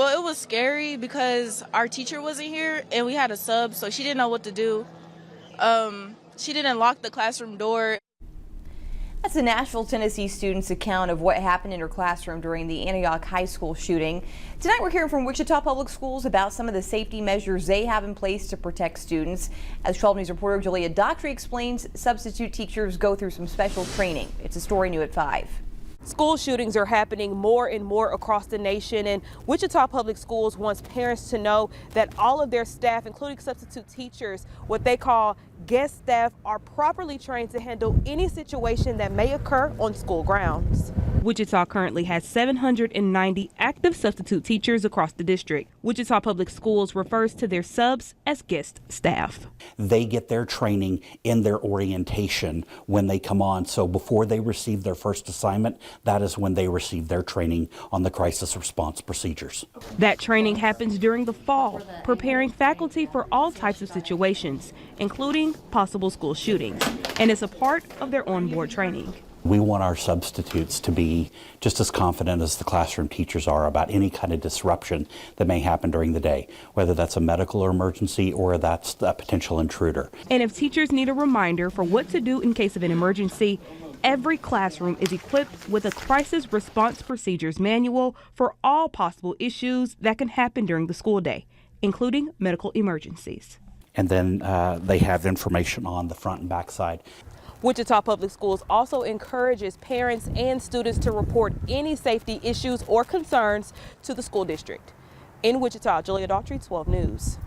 Well, it was scary because our teacher wasn't here and we had a sub, so she didn't know what to do. She didn't lock the classroom door. That's a Nashville, Tennessee student's account of what happened in her classroom during the Antioch High School shooting. Tonight we're hearing from Wichita Public Schools about some of the safety measures they have in place to protect students. As 12 News reporter Julia Daughtry explains, substitute teachers go through some special training. It's a story new at 5. School shootings are happening more and more across the nation, and Wichita Public Schools wants parents to know that all of their staff, including substitute teachers, what they call guest staff, are properly trained to handle any situation that may occur on school grounds. Wichita currently has 790 active substitute teachers across the district. Wichita Public Schools refers to their subs as guest staff. They get their training in their orientation when they come on. So before they receive their first assignment, that is when they receive their training on the crisis response procedures. That training happens during the fall, preparing faculty for all types of situations, including possible school shootings, and it's a part of their onboard training. We want our substitutes to be just as confident as the classroom teachers are about any kind of disruption that may happen during the day, whether that's a medical emergency or that's a potential intruder. And if teachers need a reminder for what to do in case of an emergency, every classroom is equipped with a crisis response procedures manual for all possible issues that can happen during the school day, including medical emergencies. And then they have information on the front and back side. Wichita Public Schools also encourages parents and students to report any safety issues or concerns to the school district. In Wichita, Julia Daughtry, 12 News.